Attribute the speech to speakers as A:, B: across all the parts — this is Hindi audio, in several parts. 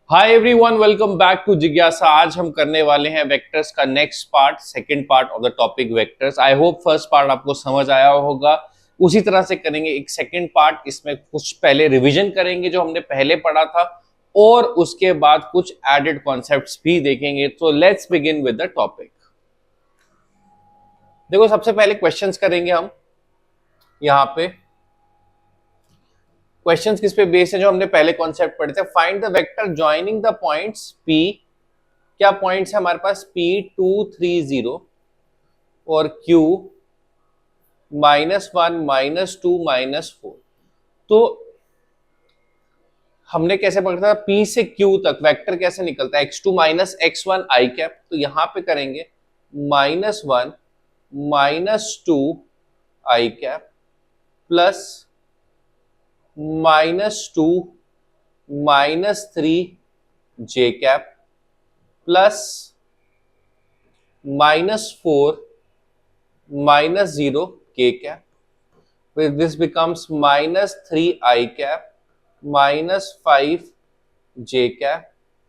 A: Hi everyone, welcome back to जिज्ञासा। आज हम करने वाले हैं वेक्टर्स का next part, second part of the topic vectors. I hope first part आपको समझ आया होगा। उसी तरह से करेंगे एक सेकंड पार्ट। इसमें कुछ पहले रिवीजन करेंगे जो हमने पहले पढ़ा था, और उसके बाद कुछ एडेड कॉन्सेप्ट्स भी देखेंगे। तो let's begin with the topic. देखो, सबसे पहले क्वेश्चंस करेंगे हम यहाँ पे। क्वेश्चंस किस पे बेस्ड है? जो हमने पहले कॉन्सेप्ट पढ़े थे। Find the vector joining the points P. क्या पॉइंट्स है हमारे पास? P2 3 0 और Q -1 -2 -4। तो हमने कैसे पढ़ा था? P से Q तक वेक्टर कैसे निकलता है? x2 -x1 i cap. तो यहां पे करेंगे -1 -2 i cap plus -2 -3 j cap plus -4 -0 k cap. With this becomes -3 i cap -5 j cap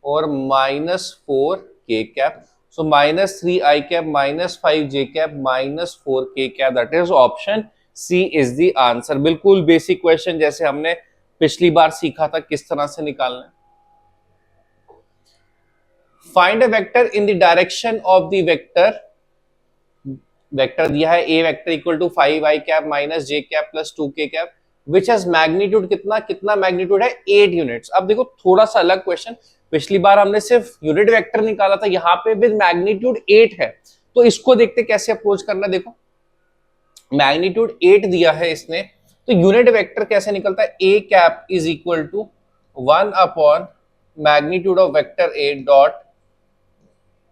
A: और -4 k cap. So -3 i cap -5 j cap -4 k cap. That is option C is the answer. बिल्कुल बेसिक क्वेश्चन जैसे हमने पिछली बार सीखा था किस तरह से निकालना है। Find a vector in the direction of the vector. Vector दिया है a vector equal to 5i cap minus j cap plus 2k cap which has magnitude कितना कितना मैग्नीट्यूड है 8 यूनिट्स। अब देखो थोड़ा सा अलग क्वेश्चन। पिछली बार हमने सिर्फ यूनिट वेक्टर निकाला था, यहाँ पे विद मैग्नीट्यूड 8 है। तो इसको देखते कैसे अप्रोच करना। देखो मैग्नीट्यूड 8 दिया है इसने, तो यूनिट वेक्टर कैसे निकलता है? a cap is equal to 1 upon magnitude of vector a dot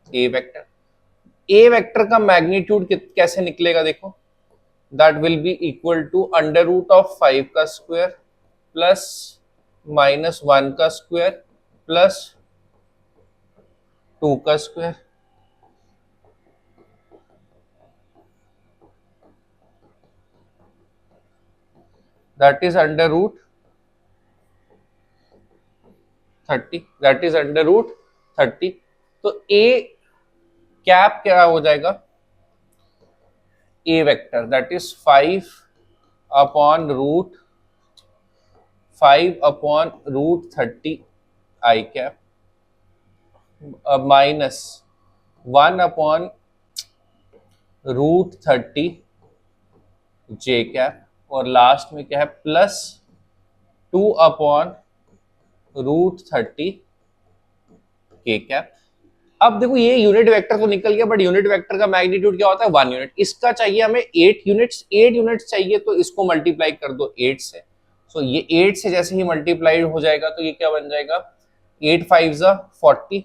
A: a vector. A vector का मैग्नीट्यूड कैसे निकलेगा? देखो that will be equal to under root of 5 का स्क्वायर प्लस -1 का स्क्वायर प्लस 2 का square. That is under root 30। That is under root 30। तो ए कैप क्या हो जाएगा? A vector that is 5/√30 i cap -1/√30 j cap और लास्ट में क्या है? प्लस 2/√30 के कैप। अब देखो ये यूनिट वेक्टर तो निकल गया, बट यूनिट वेक्टर का मैग्नीट्यूड क्या होता है? 1 यूनिट। इसका चाहिए हमें 8 यूनिट्स। 8 यूनिट्स चाहिए तो इसको मल्टीप्लाई कर दो 8 से। सो ये 8 से जैसे ही मल्टीप्लाइड हो जाएगा तो ये क्या बन जाएगा? 8 5 40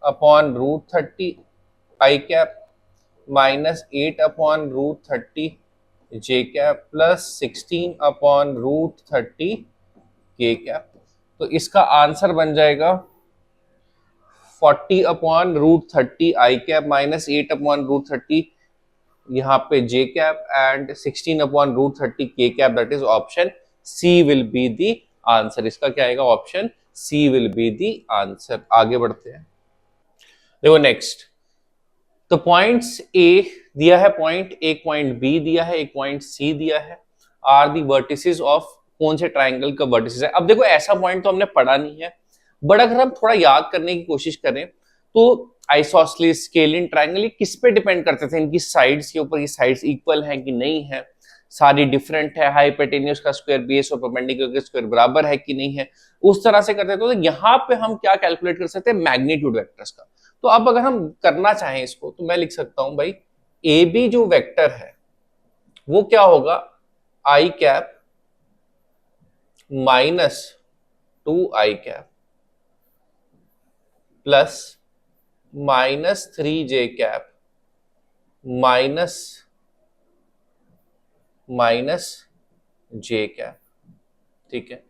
A: अपॉन √30 आई कैप -8/√30 जे कैप प्लस 16 अपॉन √30 के कैप। तो इसका आंसर बन जाएगा 40/√30 आई कैप -8/√30 यहाँ पे जे कैप एंड 16/√30 के cap. That is option C will be the answer. इसका क्या आएगा? Option C will be the answer. आगे बढ़ते हैं। देखो नेक्स्ट, तो पॉइंट्स ए दिया है, पॉइंट एक पॉइंट बी दिया है, एक पॉइंट सी दिया है। आर दी वर्टिसेस ऑफ कौन से ट्राइंगल का वर्टिसेस है? अब देखो ऐसा पॉइंट तो हमने पढ़ा नहीं है, बट अगर हम थोड़ा याद करने की कोशिश करें तो आइसोसेलेस, स्केलिन, ट्राइंगल ये किस पे डिपेंड करते थे? इनकी साइड्स के ऊपर। ये साइड्स इक्वल हैं कि नहीं है, सारी डिफरेंट है, हाइपोटेन्यूज का स्क्वायर बेस और परपेंडिकुलर का स्क्वायर बराबर है कि नहीं है, उस तरह से करते थे। तो यहाँ पे हम क्या कैलकुलेट कर सकते हैं? मैग्नीट्यूड वेक्टर्स का। तो अब अगर हम करना चाहें इसको तो मैं लिख सकता हूं भाई, ए बी जो वेक्टर है वो क्या होगा? आई cap -2 i cap plus -3 j cap minus j cap, ठीक है,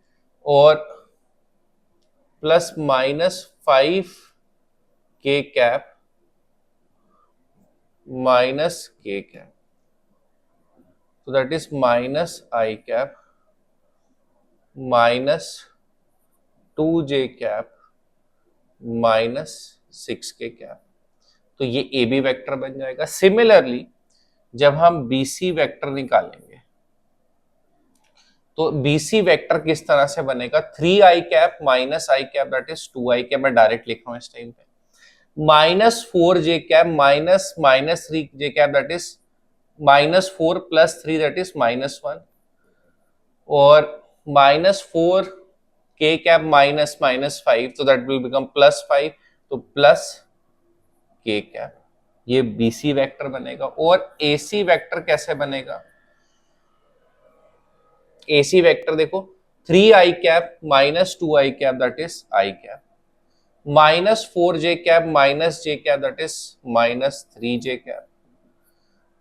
A: और plus -5 k cap minus k cap. So that is minus I cap -2j cap minus 6 के कैप, तो ये ए बी वेक्टर बन जाएगा। सिमिलरली जब हम बी सी वेक्टर निकालेंगे तो बी सी वेक्टर किस तरह से बनेगा, 3 i cap minus i cap that is 2 i cap, मैं डायरेक्ट लिख रहा हूं इस टाइम पे, minus 4 j cap minus minus 3 j cap that is minus 4 plus 3 that is minus 1, और minus 4 k cap minus minus 5 तो दैट विल बिकम प्लस 5, तो प्लस के कैप, ये बीसी वेक्टर बनेगा। और एसी वेक्टर कैसे बनेगा, एसी वेक्टर देखो 3 i cap minus 2 i cap that is i cap, minus 4 j cap minus j cap that is minus 3 j cap,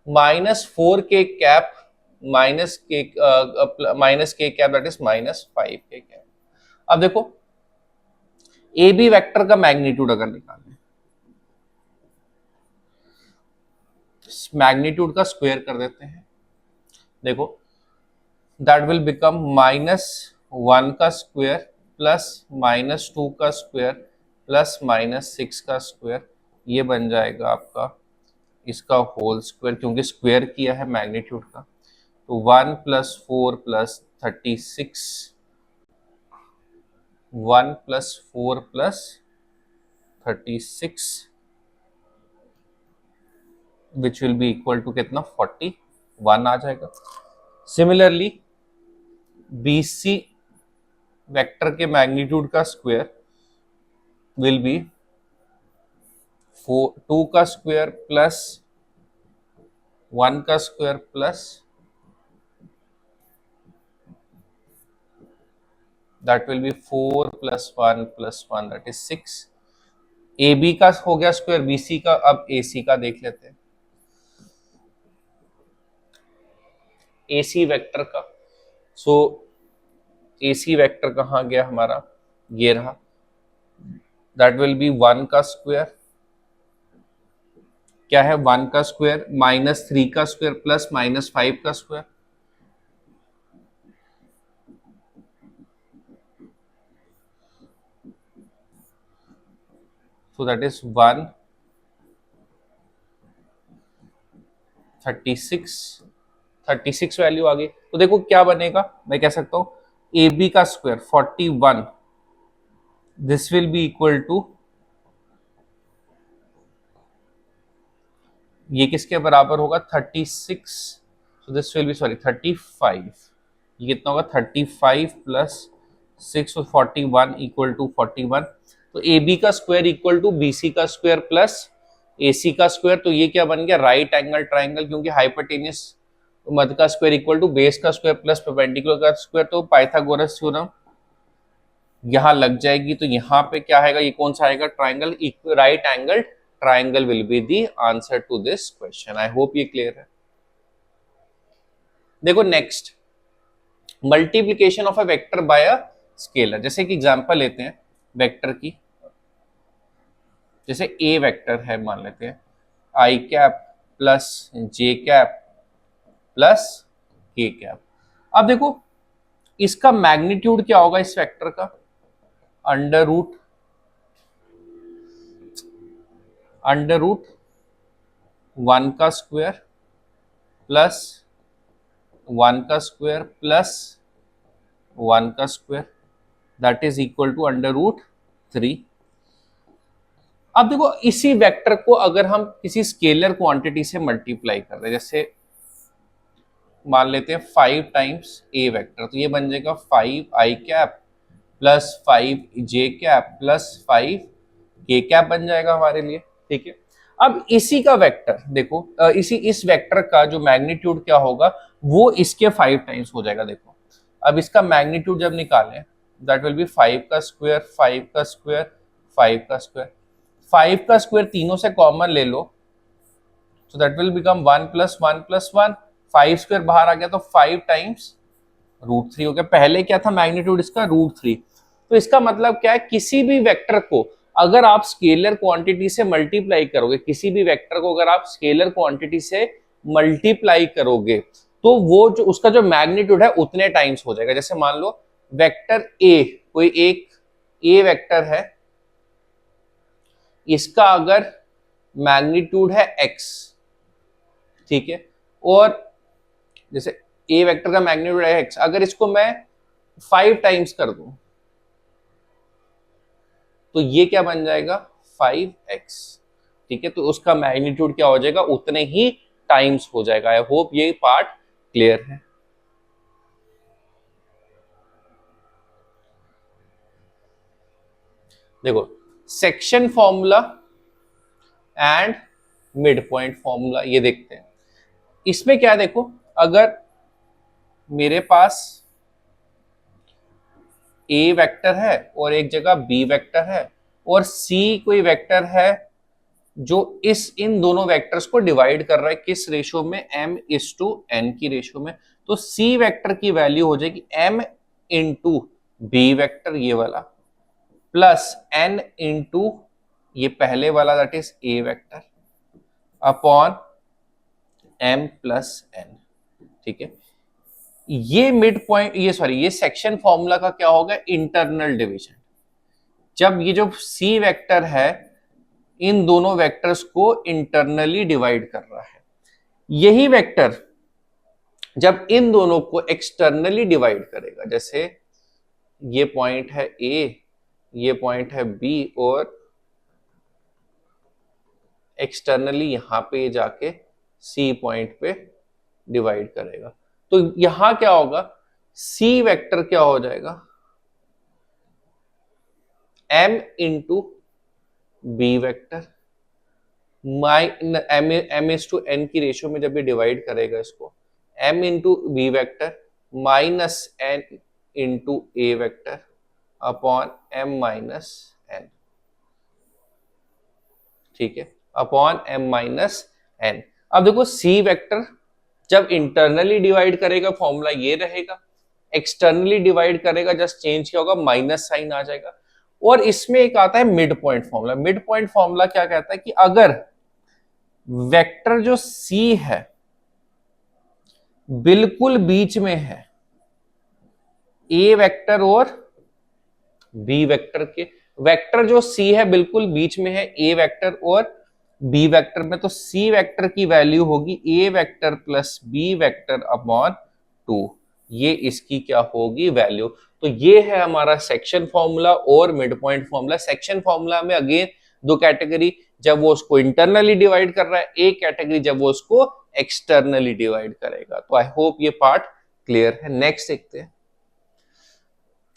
A: minus 4 k cap minus k cap that is minus 5 k cap. अब देखो ए बी वेक्टर का मैग्नीट्यूड अगर निकालें, मैग्नीट्यूड का स्क्वायर कर देते हैं, देखो दैट विल बिकम माइनस 1 का स्क्वायर प्लस माइनस 2 का स्क्वायर प्लस माइनस 6 का स्क्वायर, ये बन जाएगा आपका इसका होल स्क्वायर, क्योंकि स्क्वायर किया है मैग्नीट्यूड का, तो 1 plus 4 plus 36, 1 plus 4 plus 36 which will be equal to कितना 41 आ जाएगा। सिमिलरली बी सी वेक्टर के मैग्नीट्यूड का स्क्वायर विल बी 2 का स्क्वायर प्लस 1 का square plus that will be 4 plus 1 plus 1 that is 6। A B का हो गया स्क्वायर, बी सी का, अब ए सी का देख लेते हैं, ए सी वेक्टर का। सो ए सी वेक्टर कहाँ गया हमारा, ये रहा, दैट विल बी 1 का स्क्वायर, क्या है 1 का स्क्वायर माइनस 3 का स्क्वायर प्लस माइनस 5 का square, so that is 1 36 value आ गई। तो देखो क्या बनेगा, मैं कह सकता हूं ए बी का square 41, this will be equal to, ये किसके बराबर होगा 36, so this will be sorry 35, ये कितना होगा 35 प्लस 6 41 इक्वल टू 41, तो ए बी का square equal to B C का स्क्वायर प्लस ए सी का स्क्वायर, तो ये क्या बन गया राइट एंगल ट्राइंगल, क्योंकि हाइपोटेन्यूस मध्य का स्क्वायर इक्वल टू बेस का स्क्वायर प्लस परपेंडिकुलर का स्क्वायर, तो पाइथागोरस थ्योरम यहां लग जाएगी। तो यहां पे क्या आएगा, ये कौन सा आएगा triangle, right angle triangle will be the answer to this question. I hope ये क्लियर है। देखो next, multiplication of a vector by a scalar, जैसे एक एग्जांपल लेते हैं वेक्टर की, जैसे ए वेक्टर है, मान लेते हैं आई कैप प्लस जे कैप प्लस के कैप। अब देखो इसका मैग्नीट्यूड क्या होगा इस वेक्टर का, अंडर रूट 1 का स्क्वायर प्लस 1 का स्क्वायर प्लस 1 का square that is equal to under root 3। अब देखो इसी वेक्टर को अगर हम किसी स्केलर क्वांटिटी से मल्टीप्लाई कर रहे हैं, जैसे मान लेते हैं 5 टाइम्स ए वेक्टर, तो ये बन जाएगा 5 आई कैप प्लस 5 जे कैप प्लस 5 के कैप बन जाएगा हमारे लिए, ठीक है। अब इसी का वेक्टर देखो, इस वेक्टर का जो मैग्नीट्यूड क्या होगा वो इसके 5 टाइम्स हो जाएगा। देखो अब इसका मैग्नीट्यूड जब निकालें दैट विल बी 5 का स्क्वायर 5 का स्क्वायर 5 का स्क्वायर, 5 का स्क्वायर तीनों से कॉमन ले लो, so that will become 1 plus 1 plus 1, 5 square बाहर आ गया तो 5 टाइम्स रूट 3 हो गया। पहले क्या था मैग्नीट्यूड इसका रूट 3, तो इसका मतलब क्या है, किसी भी वेक्टर को अगर आप स्केलर क्वांटिटी से मल्टीप्लाई करोगे, किसी भी वेक्टर को अगर आप स्केलर क्वांटिटी से मल्टीप्लाई करोगे तो वो जो उसका जो मैग्नीट्यूड है उतने टाइम्स हो जाएगा। जैसे मान लो वेक्टर ए, कोई एक ए वेक्टर है, इसका अगर मैग्नीट्यूड है x, ठीक है, और जैसे ए वेक्टर का मैग्नीट्यूड है x, अगर इसको मैं 5 टाइम्स कर दूं तो ये क्या बन जाएगा 5x, ठीक है, तो उसका मैग्नीट्यूड क्या हो जाएगा, उतने ही टाइम्स हो जाएगा। आई होप ये पार्ट क्लियर है। देखो section formula and mid point formula ये देखते हैं। इसमें क्या देखो, अगर मेरे पास ए वेक्टर है और एक जगह बी वेक्टर है और सी कोई वेक्टर है जो इन दोनों वेक्टर्स को डिवाइड कर रहा है, किस रेशो में, m:n की रेशो में, तो सी वेक्टर की वैल्यू हो जाएगी m इंटू बी वेक्टर ये वाला प्लस n इंटू ये पहले वाला that is a vector upon m plus n, ठीक है। ये मिड पॉइंट, ये सेक्शन फॉर्मूला का क्या होगा, इंटरनल डिवीजन। जब ये जो सी वेक्टर है इन दोनों वेक्टर्स को इंटरनली डिवाइड कर रहा है, यही वेक्टर जब इन दोनों को एक्सटर्नली डिवाइड करेगा, जैसे ये पॉइंट है ए, ये पॉइंट है बी, और एक्सटर्नली यहां पे जाके सी पॉइंट पे डिवाइड करेगा, तो यहां क्या होगा, सी वेक्टर क्या हो जाएगा, m into b vector m:n की रेशियो में जब ये डिवाइड करेगा इसको, m into b vector minus n into a vector upon m minus n, ठीक है, अपॉन m माइनस n। अब देखो सी वेक्टर जब इंटरनली डिवाइड करेगा फॉर्मूला ये रहेगा, एक्सटर्नली डिवाइड करेगा जस्ट चेंज क्या होगा, माइनस साइन आ जाएगा। और इसमें एक आता है mid point formula. Mid point formula क्या कहता है कि अगर वेक्टर जो सी है बिल्कुल बीच में है ए वेक्टर और बी वेक्टर के, वेक्टर जो सी है बिल्कुल बीच में है ए वेक्टर और बी वेक्टर में, तो सी वेक्टर की वैल्यू होगी a vector plus B vector upon 2, ये इसकी क्या होगी वैल्यू। तो ये है हमारा सेक्शन फॉर्मूला और mid point formula. Section formula में अगेन दो कैटेगरी, जब वो उसको इंटरनली डिवाइड कर रहा है, एक कैटेगरी जब वो उसको एक्सटर्नली डिवाइड करेगा। तो आई होप ये पार्ट क्लियर है। नेक्स्ट देखते हैं,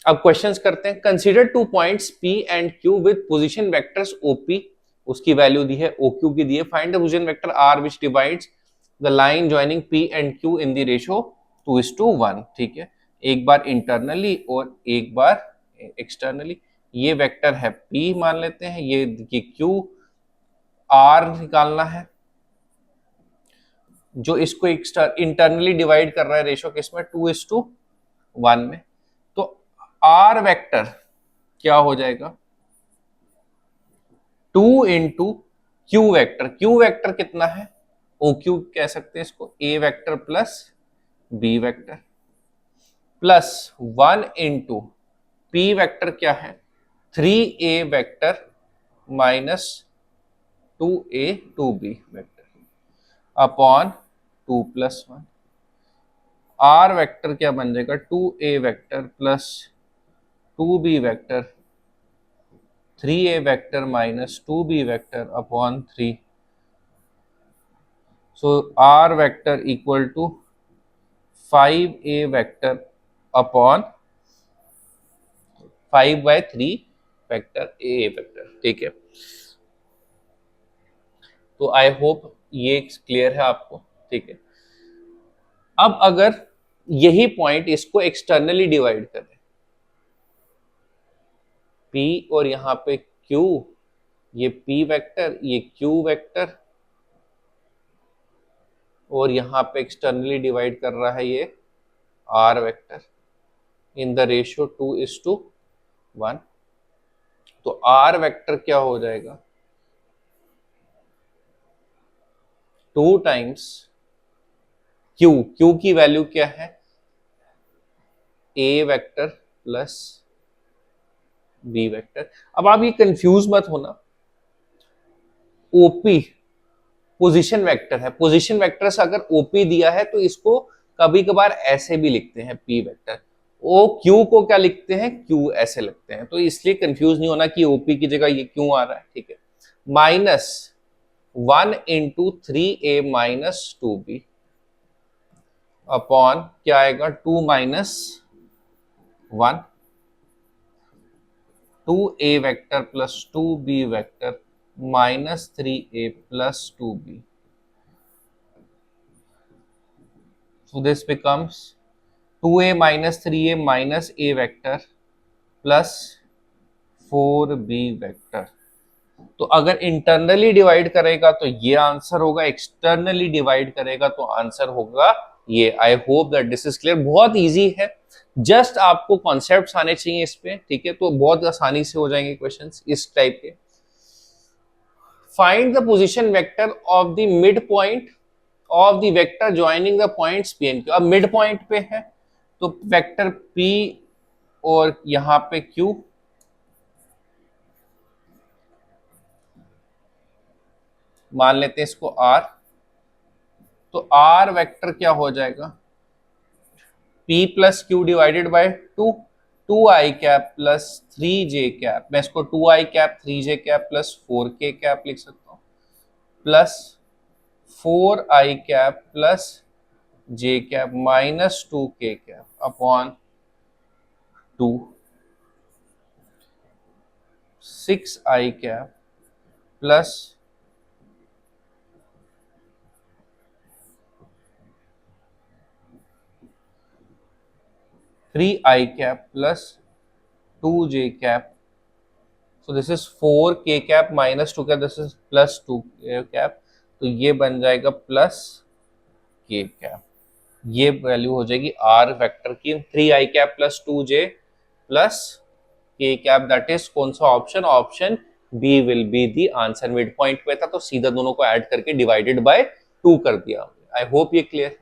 A: अब क्वेश्चंस करते हैं। Consider 2 points P and Q with position vectors OP, उसकी वैल्यू दी है, OQ की दी है। Find the position vector R which divides the line joining P and Q in the ratio 2:1, ठीक है, एक बार इंटरनली और एक बार एक्सटर्नली। ये वेक्टर है P मान लेते हैं, ये Q, R निकालना है जो इसको इंटरनली डिवाइड कर रहा है रेशियो किसमें, 2:1 में। तो R वेक्टर क्या हो जाएगा, 2 into Q vector. Q vector कितना है, OQ कह सकते हैं इसको, A vector plus B vector plus 1 into P vector क्या है, 3A vector minus 2A 2B vector upon 2 plus 1। R vector क्या बन जाएगा, 2A vector plus 2B vector 3A vector minus 2B vector upon 3। So R vector equal to 5A vector upon 5/3 vector A vector, ठीक है। तो आई होप ये क्लियर है आपको, ठीक है। अब अगर यही पॉइंट इसको एक्सटर्नली डिवाइड करें, P और यहां पे Q, ये P वेक्टर, ये Q वेक्टर, और यहां पे एक्सटर्नली डिवाइड कर रहा है ये R vector in the ratio 2:1। तो R वेक्टर क्या हो जाएगा, 2 टाइम्स Q की वैल्यू क्या है, A vector plus B vector. अब आप ये कंफ्यूज मत होना, ओपी पोजीशन वेक्टर है, पोजीशन वेक्टर से अगर ओपी दिया है तो इसको कभी कभार ऐसे भी लिखते हैं पी वेक्टर, ओ क्यू को क्या लिखते हैं, क्यू ऐसे लिखते हैं, तो इसलिए कंफ्यूज नहीं होना कि ओपी की जगह ये क्यों आ रहा है, ठीक है। माइनस 1 × 3a - 2b अपॉन क्या आएगा 2 - 1, 2a vector plus 2b vector -3a + 2b. So this becomes 2a - 3a - a vector plus 4b vector. तो अगर इंटरनली डिवाइड करेगा तो ये आंसर होगा, एक्सटर्नली डिवाइड करेगा तो आंसर होगा ये। आई hope that this is clear. बहुत इजी है, जस्ट आपको कॉन्सेप्ट्स आने चाहिए इस पे, ठीक है, तो बहुत आसानी से हो जाएंगे क्वेश्चंस इस टाइप के। Find the position vector of the mid point of the vector joining the points P and Q. अब मिड पॉइंट पे है तो वेक्टर पी और यहां पे क्यू, मान लेते हैं इसको आर, तो आर वेक्टर क्या हो जाएगा, P plus Q divided by 2, 2i cap plus 3j cap, मैं इसको 2i cap 3j cap plus 4k cap लिख सकता हूं, plus 4i cap plus j cap minus 2k cap upon 2, 6i cap plus 3i cap plus 2j cap. So this is 4k cap minus 2 cap, this is plus 2 cap, तो ये बन जाएगा प्लस k कैप। ये वैल्यू हो जाएगी r वेक्टर की, 3i cap plus 2j plus k cap, that is कौन सा option, option B will be the answer. Mid point पे था तो सीधा दोनों को ऐड करके डिवाइडेड बाय 2 कर दिया। आई होप ये क्लियर है।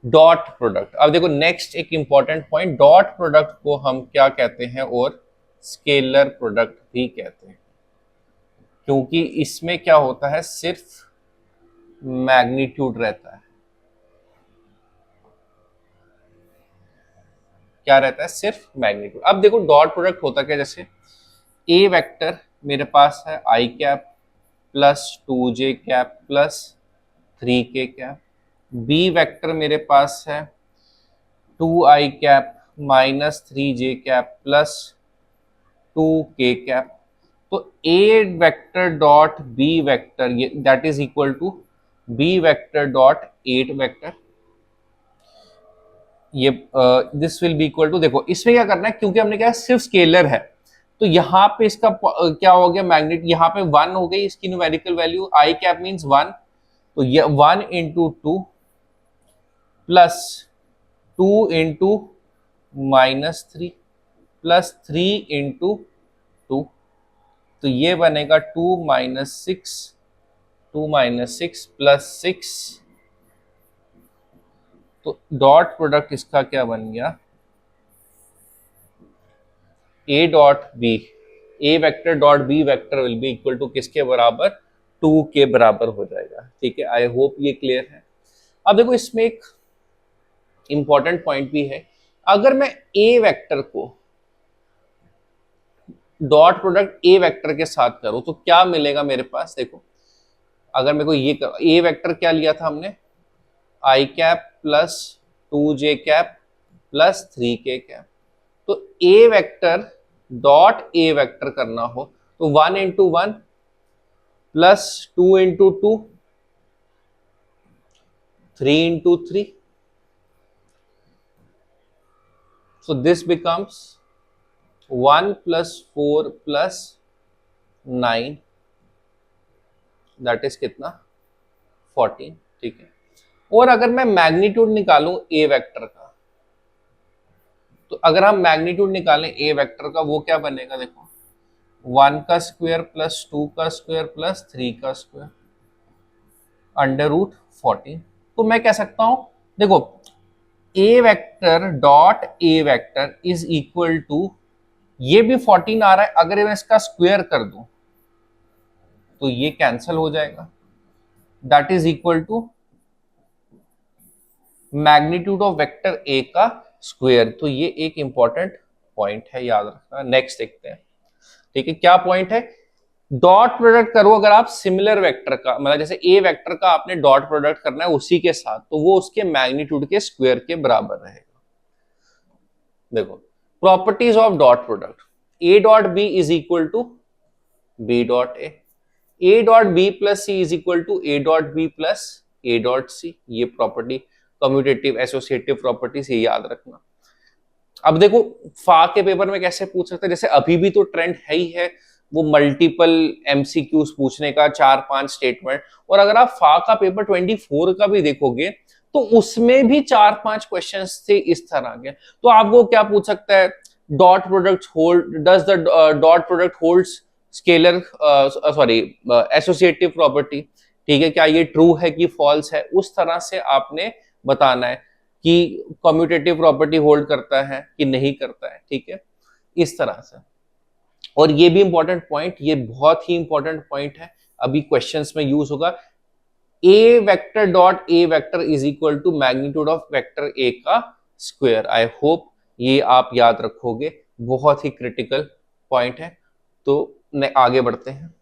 A: डॉट प्रोडक्ट, अब देखो नेक्स्ट एक इंपॉर्टेंट पॉइंट, डॉट प्रोडक्ट को हम क्या कहते हैं, और स्केलर प्रोडक्ट भी कहते हैं, क्योंकि इसमें क्या होता है, सिर्फ मैग्नीट्यूड रहता है। क्या रहता है, सिर्फ मैग्नीट्यूड। अब देखो डॉट प्रोडक्ट होता क्या, जैसे ए वेक्टर मेरे पास है i cap plus 2j cap plus 3k cap, b vector मेरे पास है 2i cap minus 3j cap plus 2k cap. तो a vector dot B vector, ये that is equal to b vector dot 8 vector, ये this will be equal to, देखो इसमें क्या करना है, क्योंकि हमने क्या सिर्फ स्केलर है, तो यहाँ पे इसका क्या हो गया, मैग्नेट यहाँ पे 1 हो गई इसकी न्यूमेरिकल वैल्यू, आई कैप मीन्स 1, तो ये 1 × 2 प्लस 2 × -3 प्लस 3 × 2, तो ये बनेगा 2 - 6, 2 - 6 प्लस 6, तो डॉट प्रोडक्ट इसका क्या बन गया, A dot B, A vector dot B vector will be equal to किसके बराबर, 2 के बराबर हो जाएगा, ठीक है। आई होप ये क्लियर है। अब देखो इसमें एक इंपॉर्टेंट पॉइंट भी है, अगर मैं ए वेक्टर को डॉट प्रोडक्ट ए वेक्टर के साथ करूं तो क्या मिलेगा मेरे पास, देखो अगर मेरे को ये ए वेक्टर क्या लिया था हमने, i cap plus 2j cap plus 3k cap, तो a vector dot A vector करना हो तो 1 × 1 plus 2 × 2, 3 × 3, so this becomes 1 + 4 + 9, that is कितना 14, ठीक है। और अगर मैं मैग्नीट्यूड निकालूं ए वेक्टर का, तो अगर हम मैग्नीट्यूड निकालें ए वेक्टर का, वो क्या बनेगा, देखो 1 का स्क्वायर प्लस 2 का स्क्वायर प्लस 3 का स्क्वायर √14। तो मैं कह सकता हूं, देखो a vector dot A vector is equal to ये भी 14 आ रहा है, अगर मैं इसका स्क्वायर कर दूं तो ये कैंसिल हो जाएगा, that is equal to magnitude of vector ए का स्क्वायर। तो ये एक इंपॉर्टेंट पॉइंट है, याद रखना। नेक्स्ट देखते हैं, ठीक है, क्या पॉइंट है, डॉट प्रोडक्ट करो अगर आप सिमिलर वेक्टर का, मतलब जैसे ए वेक्टर का आपने डॉट प्रोडक्ट करना है उसी के साथ, तो वो उसके मैग्नीट्यूड के स्क्वायर के बराबर रहेगा। देखो properties of dot product, A dot B is equal to B dot A dot B plus C is equal to A dot B plus A dot C. ये प्रॉपर्टी कम्यूटेटिव एसोसिएटिव प्रॉपर्टीज, ये याद रखना। अब देखो फा के पेपर में कैसे पूछ सकते हैं, जैसे अभी भी तो ट्रेंड है ही है वो मल्टीपल एमसीक्यूज पूछने का, 4-5 स्टेटमेंट, और अगर आप फा का पेपर 24 का भी देखोगे तो उसमें भी 4-5 क्वेश्चंस थे इस तरह के। तो आपको क्या पूछ सकता है, dot product hold, does the dot product holds scalar sorry associative property, ठीक है, क्या ये ट्रू है कि फॉल्स है, उस तरह से आपने बताना है कि कम्यूटेटिव प्रॉपर्टी होल्ड करता है कि नहीं करता है, ठीक है, इस तरह से। और ये भी इंपॉर्टेंट पॉइंट, ये बहुत ही इंपॉर्टेंट पॉइंट है, अभी क्वेश्चंस में यूज होगा, a vector dot A vector is equal to magnitude of vector ए का स्क्वायर। आई होप ये आप याद रखोगे, बहुत ही क्रिटिकल पॉइंट है। तो आगे बढ़ते हैं,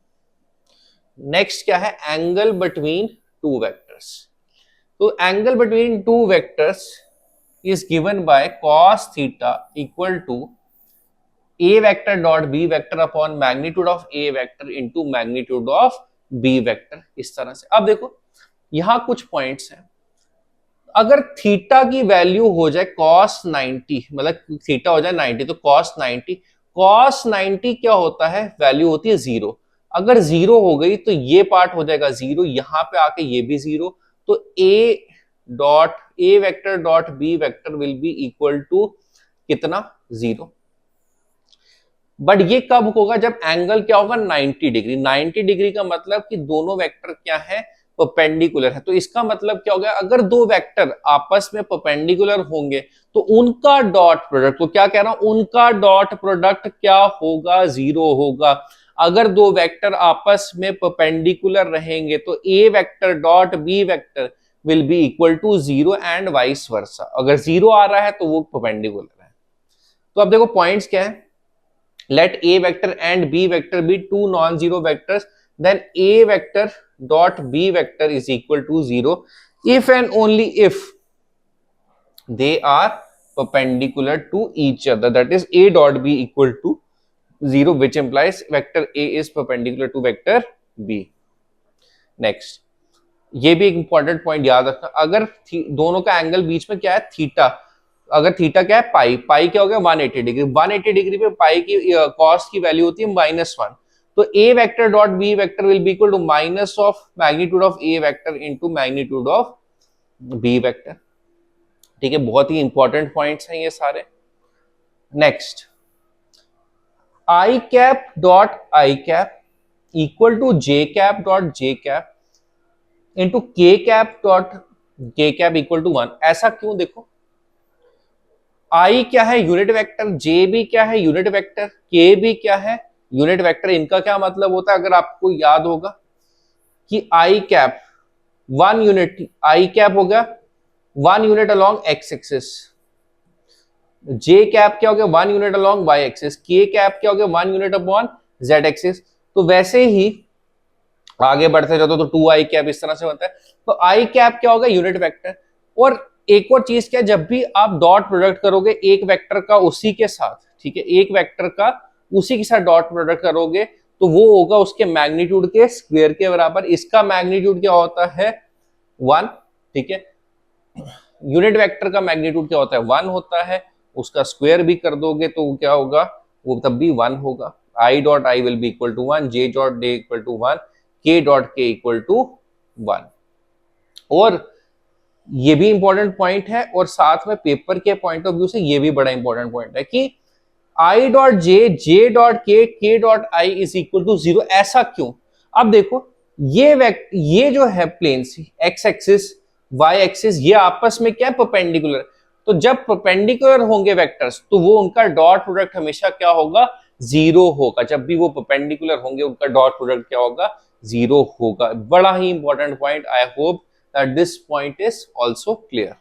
A: नेक्स्ट क्या है, एंगल बिटवीन टू वेक्टर्स। तो angle between two vectors is given by cos theta equal to a vector dot b vector upon magnitude of a vector into magnitude of b vector, इस तरह से। अब देखो यहां कुछ पॉइंट्स हैं, अगर थीटा की वैल्यू हो जाए cos 90, मतलब थीटा हो जाए 90, तो cos 90 क्या होता है, वैल्यू होती है 0। अगर 0 हो गई तो ये पार्ट हो जाएगा 0, यहां पे आके ये भी 0, तो a vector dot b vector will be equal to कितना, 0। बट ये कब होगा, जब एंगल क्या होगा 90 डिग्री। 90 डिग्री का मतलब कि दोनों वेक्टर क्या है, परपेंडिकुलर है। तो इसका मतलब क्या हो गया, अगर दो वेक्टर आपस में परपेंडिकुलर होंगे तो उनका डॉट प्रोडक्ट, तो क्या कह रहा हूं, उनका डॉट प्रोडक्ट क्या होगा, 0 होगा। अगर दो वेक्टर आपस में परपेंडिकुलर रहेंगे तो a vector dot B vector will be equal to 0 and vice versa. अगर 0 आ रहा है तो वो परपेंडिकुलर है। तो अब देखो पॉइंट्स क्या है, let a vector and b vector be two non-zero vectors, then a vector dot b vector is equal to 0 if and only if they are perpendicular to each other, that is a dot b equal to 0, which implies vector a is perpendicular to vector b. Next, ये भी एक इंपॉर्टेंट पॉइंट याद रखना, अगर दोनों का एंगल बीच में क्या है, थीटा, अगर थीटा क्या है, पाई क्या हो गया 180 डिग्री, 180 डिग्री पे पाई की कॉस की वैल्यू होती है -1, तो a vector dot B vector will be equal to minus of magnitude of A vector into magnitude of B vector, ठीक है, बहुत ही इंपॉर्टेंट पॉइंट्स हैं ये सारे। Next, i cap dot i cap equal to j cap dot j cap into k cap dot k cap equal to 1। ऐसा क्यों, देखो आई क्या है, यूनिट वेक्टर, जे भी क्या है, यूनिट वेक्टर, के भी क्या है, यूनिट वेक्टर। इनका क्या मतलब होता है, अगर आपको याद होगा कि आई कैप 1 यूनिट, आई कैप हो गया 1 यूनिट अलोंग एक्स एक्सिस, जे कैप क्या हो गया 1 यूनिट अलोंग वाई एक्सिस, के कैप क्या हो गया 1 यूनिट अपॉन जेड एक्सिस। तो वैसे ही आगे बढ़ते जाते तो 2 आई कैप इस तरह से बनता है। तो आई कैप क्या होगा, यूनिट वेक्टर। और एक और चीज क्या, जब भी आप डॉट प्रोडक्ट करोगे एक वेक्टर का उसी के साथ, ठीक है, एक वेक्टर का उसी के साथ डॉट प्रोडक्ट करोगे तो वो होगा उसके मैग्नीट्यूड के स्क्वायर के बराबर। इसका मैग्नीट्यूड क्या होता है 1, ठीक है, यूनिट वेक्टर का मैग्नीट्यूड क्या होता है 1 होता है, उसका स्क्वायर भी कर दोगे तो क्या होगा, वो तब भी 1 होगा। I dot I will be equal to 1, J dot J equal to 1, K dot के इक्वल टू 1। और ये भी इंपॉर्टेंट पॉइंट है, और साथ में पेपर के पॉइंट ऑफ व्यू से ये भी बड़ा इंपॉर्टेंट पॉइंट है कि i dot j, j dot k dot i is equal to 0। ऐसा क्यों, अब देखो ये जो है planes x axis y axis, ये आपस में क्या है परपेंडिकुलर। तो जब परपेंडिकुलर होंगे वेक्टर्स तो वो उनका डॉट प्रोडक्ट हमेशा क्या होगा, जीरो होगा। जब भी वो परपेंडिकुलर होंगे उनका डॉट प्रोडक्ट क्या होगा, जीरो होगा। बड़ा ही important point, I hope that this point is also clear.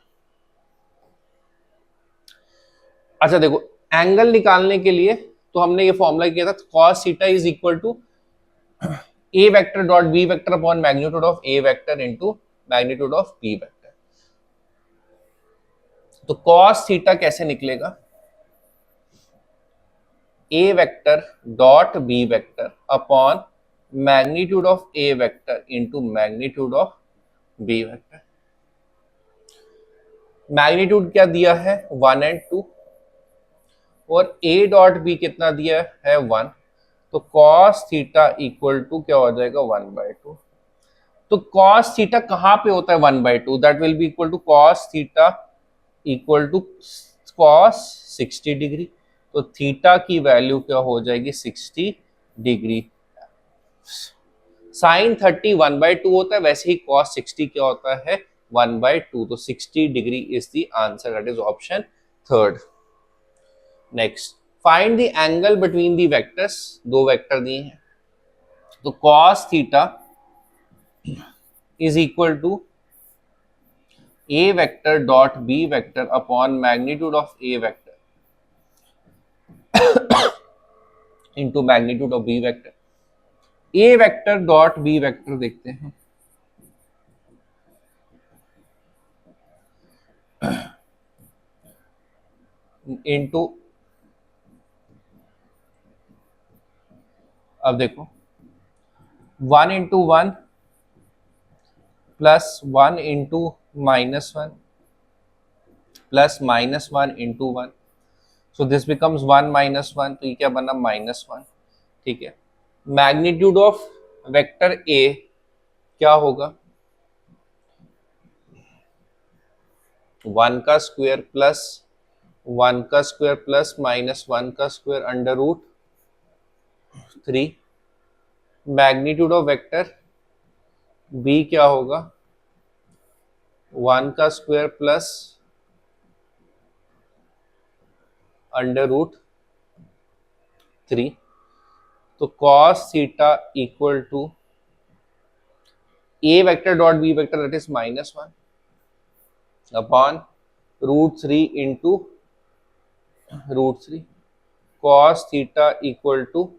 A: अच्छा देखो, एंगल निकालने के लिए तो हमने ये फॉर्मूला किया था, cos theta is equal to a vector dot b vector upon magnitude of a vector into magnitude of b vector. तो cos थीटा कैसे निकलेगा, a vector dot b vector upon magnitude of a vector into magnitude of b vector. Magnitude क्या दिया है, 1 एंड 2, और a डॉट b कितना दिया है, 1। तो cos थीटा इक्वल टू क्या हो जाएगा, 1/2। तो cos थीटा कहां पे होता है, 1/2, that will be equal to cos theta equal to cos 60 degree. तो थीटा की वैल्यू क्या हो जाएगी, 60 डिग्री। साइन 30 1/2 होता है, वैसे ही cos 60 क्या होता है, 1/2। तो 60 degree is the answer, that is option third. Next, find the angle between the vectors. दो वेक्टर दिए हैं, तो cos theta is equal to a vector dot b vector upon magnitude of a vector into magnitude of b vector. a vector dot b vector देखते हैं, इनटू, अब देखो 1 into 1 plus 1 into -1 plus -1 into 1। So this becomes 1 -1, तो ये क्या बना, -1। ठीक है, मैग्नीट्यूड ऑफ वेक्टर ए क्या होगा, 1 का स्क्वायर प्लस 1 का स्क्वायर प्लस -1 का square under root 3। Magnitude of vector B क्या होगा, 1 का स्क्वायर प्लस अंडर रूट 3। तो cos theta equal to a vector dot b vector that is -1 upon √3 into √3। cos theta equal to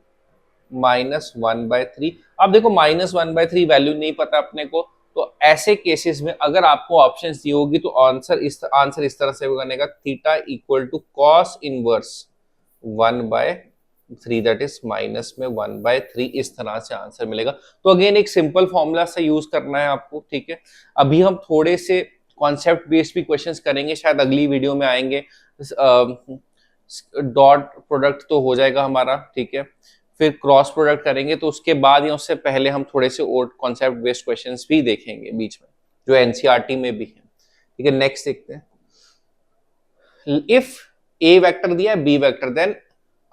A: -1/3। अब देखो -1/3 वैल्यू नहीं पता अपने को, तो ऐसे केसेस में अगर आपको ऑप्शंस दी होगी तो आंसर इस तरह से बनेगा, theta equal to cos inverse 1/3 that is minus में 1/3। इस तरह से आंसर मिलेगा। तो अगेन एक सिंपल फॉर्मूला से यूज करना है आपको, ठीक है। अभी हम थोड़े से कॉन्सेप्ट बेस्ड भी क्वेश्चंस करेंगे, शायद अगली वीडियो में आएंगे। डॉट प्रोडक्ट तो हो जाएगा हमारा, ठीक है, फिर क्रॉस प्रोडक्ट करेंगे, तो उसके बाद या उससे पहले हम थोड़े से और कॉन्सेप्ट बेस्ड क्वेश्चंस भी देखेंगे बीच में, जो एनसीईआरटी में भी है, ठीक है। नेक्स्ट देखते हैं, इफ ए वेक्टर दिया है B vector, then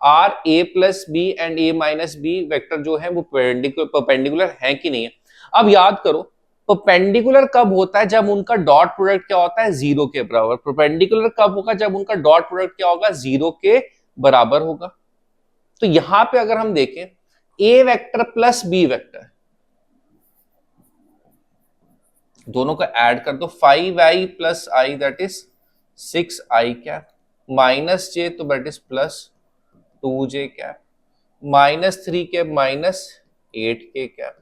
A: are A plus B and A minus B vector जो है वो परपेंडिकुलर है कि नहीं है। अब याद करो, परपेंडिकुलर कब होता है, जब उनका डॉट प्रोडक्ट क्या होता है, जीरो के बराबर। परपेंडिकुलर कब होगा, जब उनका डॉट प्रोडक्ट क्या होगा, जीरो के बराबर होगा। तो यहां पे अगर हम देखें, a vector plus B vector दोनों का ऐड कर दो, 5i plus i that is 6i cap, minus j तो that is plus 2j cap, -3 k -8k cap,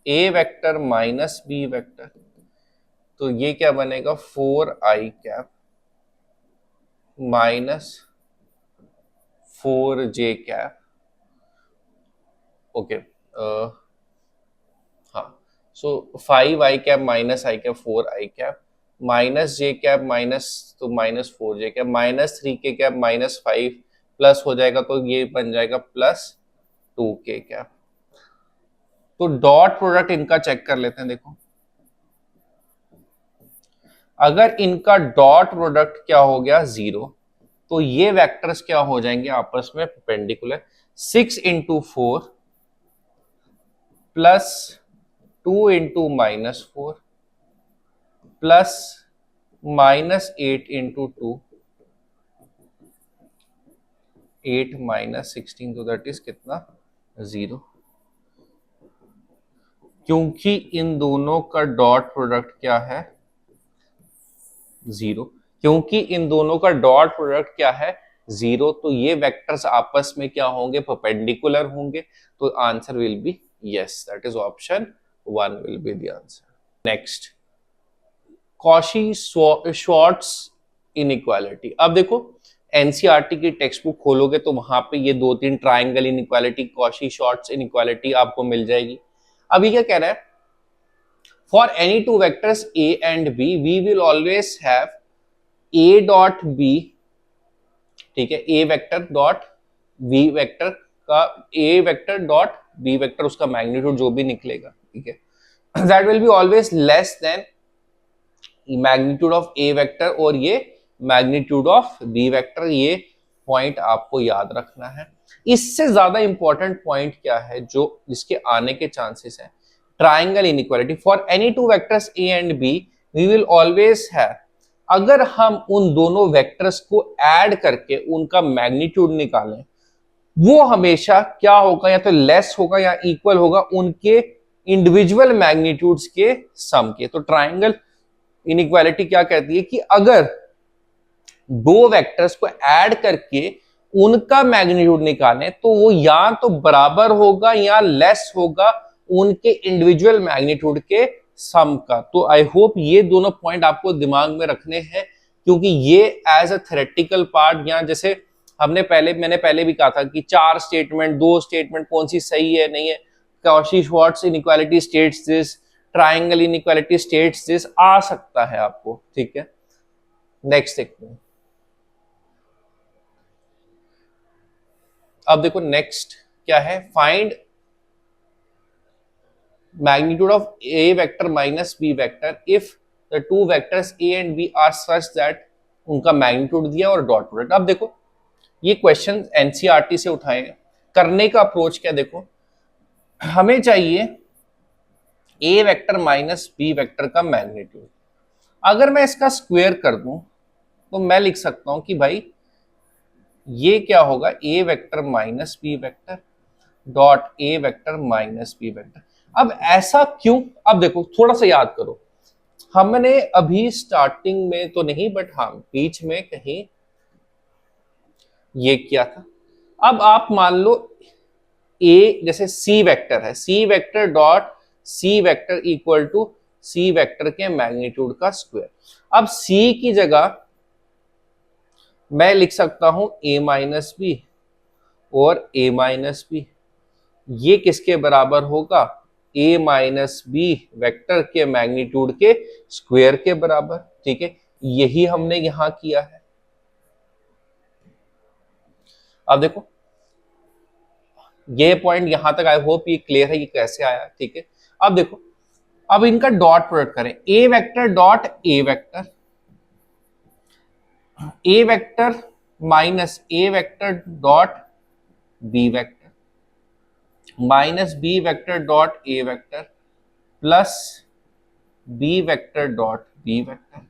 A: a vector minus B vector, तो ये क्या बनेगा, 4i cap minus 4j cap. Okay, हाँ, so 5i cap minus i cap 4i cap minus j cap minus, तो -4j cap -3k cap -5 plus हो जाएगा, तो ये बन जाएगा +2k कैप। तो डॉट प्रोडक्ट इनका चेक कर लेते हैं। देखो, अगर इनका डॉट प्रोडक्ट क्या हो गया, 0, तो ये वेक्टर्स क्या हो जाएंगे आपस में perpendicular. 6 into 4 plus 2 into -4 plus -8 × 2, 8 - 16, तो दैट इज कितना 0, क्योंकि इन दोनों का डॉट प्रोडक्ट क्या है 0, क्योंकि इन दोनों का डॉट प्रोडक्ट क्या है 0, तो ये वेक्टर्स आपस में क्या होंगे परपेंडिकुलर होंगे, तो answer will be yes, that is option 1 will be the answer. Next, Cauchy Schwarz inequality. अब देखो एनसीईआरटी की टेक्स्ट बुक खोलोगे तो वहां पे ये 2-3 triangle inequality, Cauchy Schwarz inequality आपको मिल जाएगी। अब ये क्या कह रहा है, for any two vectors A and B we will always have A dot B, ठीक है, ए वेक्टर डॉट बी वेक्टर का, A vector dot B vector, उसका मैग्नीट्यूड जो भी निकलेगा, ठीक है, that will be always less than magnitude of A vector और ये मैग्नीट्यूड ऑफ बी वेक्टर। ये पॉइंट आपको याद रखना है। इससे ज्यादा इंपॉर्टेंट पॉइंट क्या है जो जिसके आने के चांसेस है, triangle inequality. For any two vectors A and B we will always have, अगर हम उन दोनों वेक्टर्स को ऐड करके उनका मैग्नीट्यूड निकालें, वो हमेशा क्या होगा, या तो लेस होगा या इक्वल होगा उनके इंडिविजुअल मैग्नीट्यूड्स के सम के। तो ट्राइंगल इनइक्वालिटी क्या कहती है कि अगर दो वेक्टर्स को ऐड करके उनका मैग्नीट्यूड निकालें तो वो या तो बराबर होगा या लेस होगा उनके इंडिविजुअल मैग्नीट्यूड के सम का। तो आई होप ये दोनों पॉइंट आपको दिमाग में रखने हैं, क्योंकि ये एज अ थ्योरेटिकल पार्ट, या जैसे मैंने पहले भी कहा था कि 4 स्टेटमेंट, 2 स्टेटमेंट कौन सी सही है नहीं है, Cauchy Schwarz inequality states this, triangle inequality states this, आ सकता है आपको, ठीक है। नेक्स्ट देखते हैं। अब देखो नेक्स्ट क्या है, find magnitude of a vector minus b vector if the two vectors a and b are such that उनका मैग्नीट्यूड दिया और डॉट प्रोडक्ट। अब देखो ये क्वेश्चन एनसीईआरटी से उठाए, करने का अप्रोच क्या, देखो हमें चाहिए a vector minus b vector का मैग्नीट्यूड। अगर मैं इसका स्क्वायर कर दूं तो मैं लिख सकता हूं कि भाई ये क्या होगा, a vector minus b vector dot a vector minus b vector. अब ऐसा क्यों, अब देखो थोड़ा सा याद करो, हमने अभी स्टार्टिंग में तो नहीं बट हाँ बीच में कहीं ये किया था। अब आप मान लो ए जैसे सी वेक्टर है, C vector dot C vector equal to C vector के मैग्नीट्यूड का स्क्वायर। अब सी की जगह मैं लिख सकता हूं ए माइनस बी और ए माइनस बी, ये किसके बराबर होगा, a माइनस बी वेक्टर के मैग्नीट्यूड के स्क्वायर के बराबर, ठीक है। यही हमने यहां किया है। अब देखो ये पॉइंट यहां तक आई होप ये क्लियर है, ये कैसे आया, ठीक है। अब देखो अब इनका डॉट प्रोडक्ट करें, a vector dot a vector, a vector minus a vector dot b vector minus B vector dot A vector plus B vector dot B vector,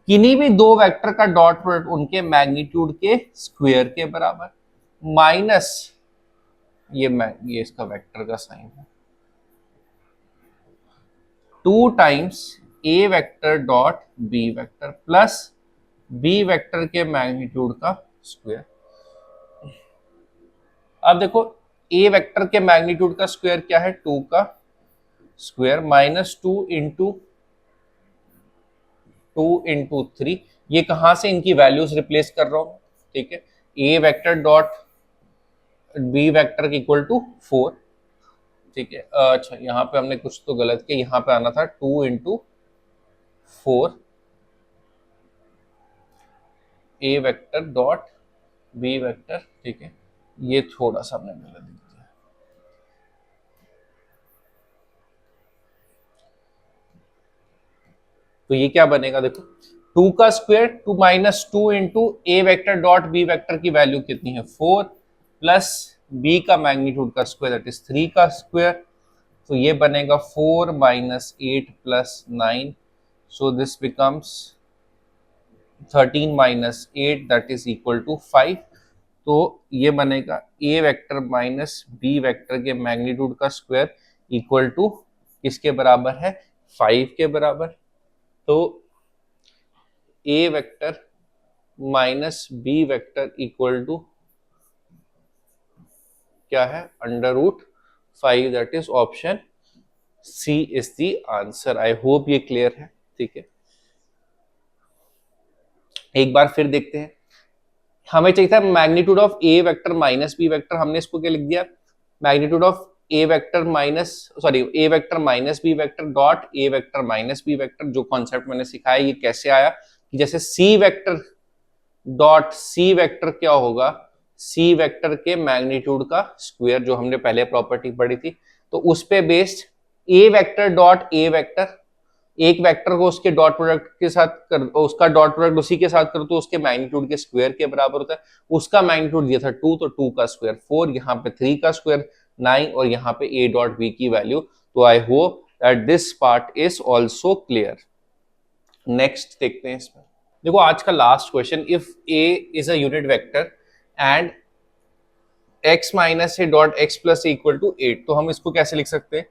A: किन्हीं भी दो वेक्टर का डॉट प्रोडक्ट उनके मैग्नीट्यूड के स्क्वायर के बराबर, माइनस ये इसका वेक्टर का साइन है 2 times a vector dot B vector plus B vector के मैग्नीट्यूड का स्क्वायर। अब देखो ए वेक्टर के मैग्नीट्यूड का स्क्वायर क्या है, 2 का स्क्वायर माइनस 2 इंटू 3, ये कहां से इनकी वैल्यूज रिप्लेस कर रहा हूं, ठीक है। ए vector dot B vector equal to 4, ठीक है। अच्छा यहाँ पे हमने कुछ तो गलत किया, यहाँ पे आना था 2 इंटू 4 ए वेक्टर डॉट बी वेक्टर, ठीक है। ये थोड़ा सा हमने गलत दिया, तो ये क्या बनेगा, देखो 2 का square 2 minus 2 into a vector dot B vector की वैल्यू कितनी है 4 प्लस बी का मैग्नीट्यूड का स्क्वायर दैट इज 3 का स्क्वायर, तो ये बनेगा 4 minus 8 plus 9 So this becomes 13 minus 8 that is equal to 5. तो ये बनेगा a vector minus b vector के मैग्नीट्यूड का स्क्वायर इक्वल टू किसके बराबर है, 5 के बराबर। तो a vector minus b vector equal to क्या है, under root 5, that is option C is the answer. I hope ये क्लियर है, ठीक है। एक बार फिर देखते हैं, हमें चाहिए था magnitude of A vector minus B vector, हमने इसको क्या लिख दिया, magnitude of A vector minus A vector minus B vector dot A vector minus B vector. जो कॉन्सेप्ट मैंने सिखाया ये कैसे आया कि जैसे C vector dot C vector क्या होगा, सी वेक्टर के मैग्नीट्यूड का स्क्वायर, जो हमने पहले प्रॉपर्टी पढ़ी थी। तो उस पे based A vector dot A vector, एक वेक्टर को उसके डॉट प्रोडक्ट के साथ कर, उसका डॉट प्रोडक्ट उसी के साथ करो तो उसके मैग्नीट्यूड के स्क्वायर के बराबर होता है। उसका मैग्नीट्यूड दिया था 2, तो 2 का स्क्वायर 4, यहाँ पे 3 का स्क्वायर 9, और यहाँ पे a डॉट b की वैल्यू। तो I hope that this part is also clear. Next देखते हैं इसमें, देखो आज का last question, if a is a unit vector and x minus A dot X plus equal to 8, तो हम इसको कैसे लिख सकते हैं,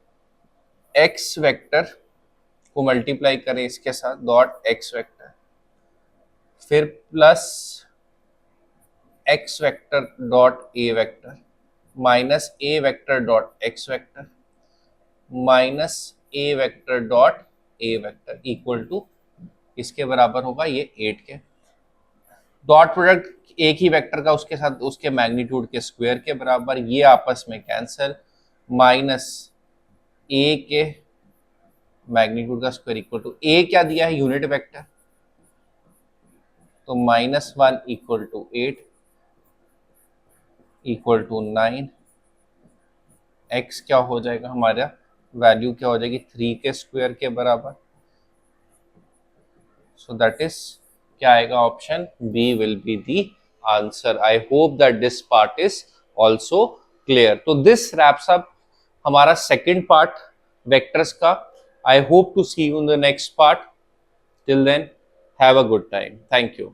A: x वेक्टर को मल्टीप्लाई करें इसके साथ डॉट एक्स वेक्टर, फिर plus X vector dot A vector minus A vector dot X vector minus A vector dot A vector equal to इसके बराबर होगा ये 8 के। डॉट प्रोडक्ट एक ही वेक्टर का उसके साथ उसके मैग्नीट्यूड के स्क्वायर के बराबर, ये आपस में कैंसिल, माइनस ए के मैग्नीट्यूड का स्क्वायर इक्वल टू ए क्या दिया है, यूनिट वेक्टर, तो -1 equal to 8 equal to 9। X क्या हो जाएगा, हमारा वैल्यू क्या हो जाएगी 3 के स्क्वायर के बराबर। सो दैट इज क्या आएगा, option B will be the answer. I hope that this part is also clear. तो दिस रैप्स अप हमारा सेकेंड पार्ट वेक्टर्स का। I hope to see you in the next part. Till then, have a good time. Thank you.